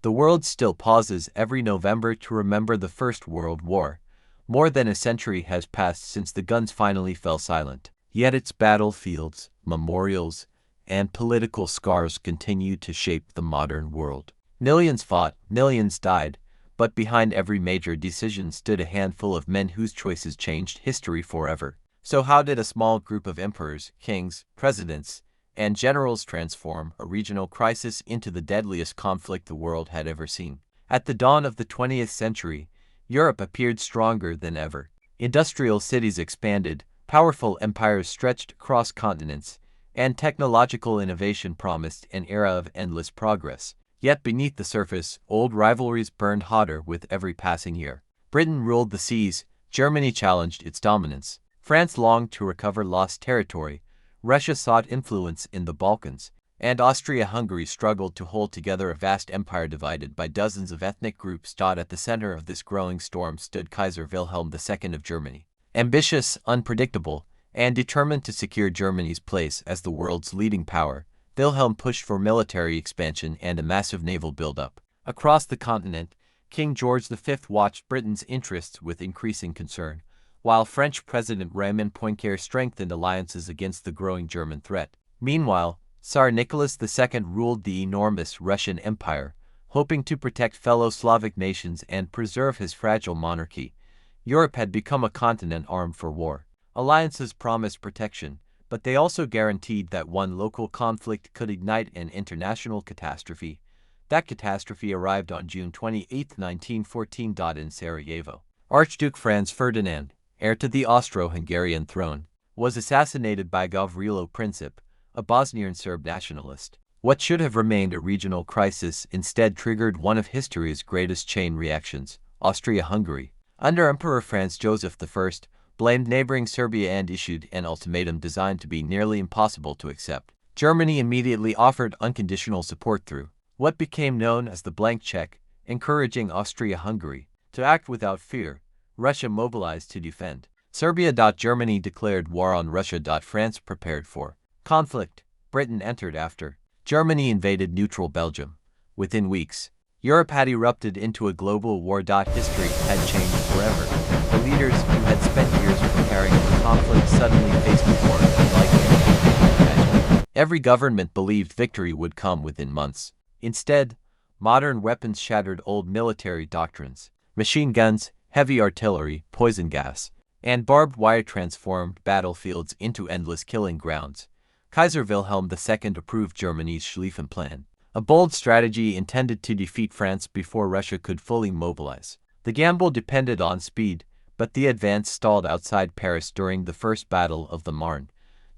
The world still pauses every November to remember the First World War. More than a century has passed since the guns finally fell silent. Yet its battlefields, memorials, and political scars continue to shape the modern world. Millions fought, millions died, but behind every major decision stood a handful of men whose choices changed history forever. So how did a small group of emperors, kings, presidents, and generals transform a regional crisis into the deadliest conflict the world had ever seen? At the dawn of the 20th century, Europe appeared stronger than ever. Industrial cities expanded, powerful empires stretched across continents, and technological innovation promised an era of endless progress. Yet beneath the surface, old rivalries burned hotter with every passing year. Britain ruled the seas, Germany challenged its dominance. France longed to recover lost territory, Russia sought influence in the Balkans, and Austria-Hungary struggled to hold together a vast empire divided by dozens of ethnic groups. At the center of this growing storm stood Kaiser Wilhelm II of Germany. Ambitious, unpredictable, and determined to secure Germany's place as the world's leading power, Wilhelm pushed for military expansion and a massive naval buildup. Across the continent, King George V watched Britain's interests with increasing concern, while French President Raymond Poincaré strengthened alliances against the growing German threat. Meanwhile, Tsar Nicholas II ruled the enormous Russian Empire, hoping to protect fellow Slavic nations and preserve his fragile monarchy. Europe had become a continent armed for war. Alliances promised protection, but they also guaranteed that one local conflict could ignite an international catastrophe. That catastrophe arrived on June 28, 1914. In Sarajevo, Archduke Franz Ferdinand, heir to the Austro-Hungarian throne, was assassinated by Gavrilo Princip, a Bosnian Serb nationalist. What should have remained a regional crisis instead triggered one of history's greatest chain reactions. Austria-Hungary, under Emperor Franz Joseph I, blamed neighboring Serbia and issued an ultimatum designed to be nearly impossible to accept. Germany immediately offered unconditional support through what became known as the blank check, encouraging Austria-Hungary to act without fear. Russia mobilized to defend Serbia. Germany declared war on Russia. France prepared for conflict. Britain entered after Germany invaded neutral Belgium. Within weeks, Europe had erupted into a global war. History had changed forever. The leaders who had spent years preparing for conflict suddenly faced war unlike anything imagined. Every government believed victory would come within months. Instead, modern weapons shattered old military doctrines. Machine guns, heavy artillery, poison gas, and barbed wire transformed battlefields into endless killing grounds. Kaiser Wilhelm II approved Germany's Schlieffen Plan, a bold strategy intended to defeat France before Russia could fully mobilize. The gamble depended on speed, but the advance stalled outside Paris during the First Battle of the Marne.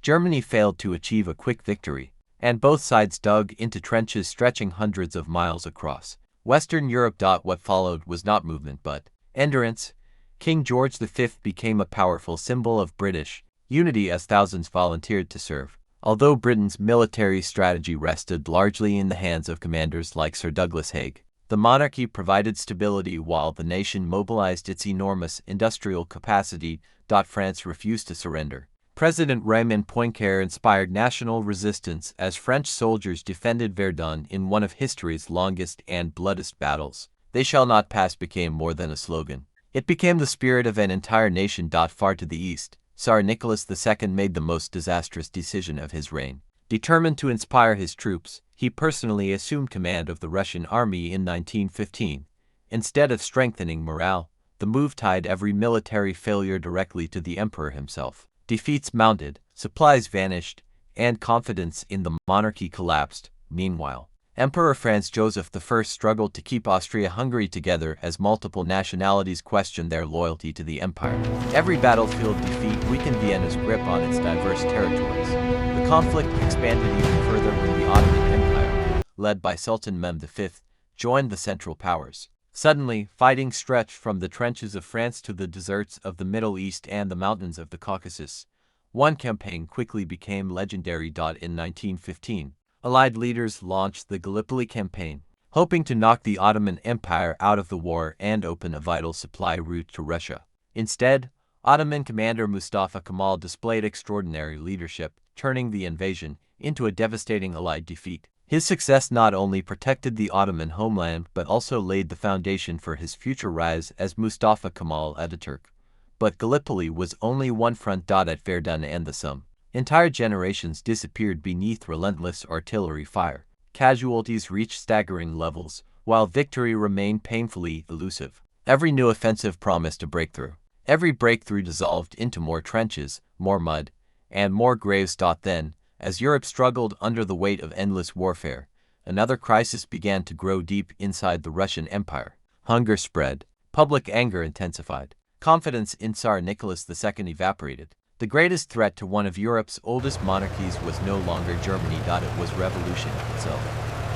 Germany failed to achieve a quick victory, and both sides dug into trenches stretching hundreds of miles across Western Europe. What followed was not movement but endurance. King George V became a powerful symbol of British unity as thousands volunteered to serve. Although Britain's military strategy rested largely in the hands of commanders like Sir Douglas Haig, the monarchy provided stability while the nation mobilized its enormous industrial capacity. France refused to surrender. President Raymond Poincaré inspired national resistance as French soldiers defended Verdun in one of history's longest and bloodiest battles. "They shall not pass" became more than a slogan. It became the spirit of an entire nation. Far to the east, Tsar Nicholas II made the most disastrous decision of his reign. Determined to inspire his troops, he personally assumed command of the Russian army in 1915. Instead of strengthening morale, the move tied every military failure directly to the emperor himself. Defeats mounted, supplies vanished, and confidence in the monarchy collapsed. Meanwhile, Emperor Franz Joseph I struggled to keep Austria-Hungary together as multiple nationalities questioned their loyalty to the empire. Every battlefield defeat weakened Vienna's grip on its diverse territories. The conflict expanded even further when the Ottoman Empire, led by Sultan Mehmed V, joined the Central Powers. Suddenly, fighting stretched from the trenches of France to the deserts of the Middle East and the mountains of the Caucasus. One campaign quickly became legendary. In 1915, Allied leaders launched the Gallipoli campaign, hoping to knock the Ottoman Empire out of the war and open a vital supply route to Russia. Instead, Ottoman commander Mustafa Kemal displayed extraordinary leadership, turning the invasion into a devastating Allied defeat. His success not only protected the Ottoman homeland but also laid the foundation for his future rise as Mustafa Kemal Ataturk. But Gallipoli was only one front at Verdun, and some entire generations disappeared beneath relentless artillery fire. Casualties reached staggering levels, while victory remained painfully elusive. Every new offensive promised a breakthrough. Every breakthrough dissolved into more trenches, more mud, and more graves. Then, as Europe struggled under the weight of endless warfare, another crisis began to grow deep inside the Russian Empire. Hunger spread, public anger intensified, confidence in Tsar Nicholas II evaporated. The greatest threat to one of Europe's oldest monarchies was no longer Germany. It was revolution itself.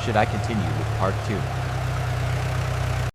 Should I continue with part 2?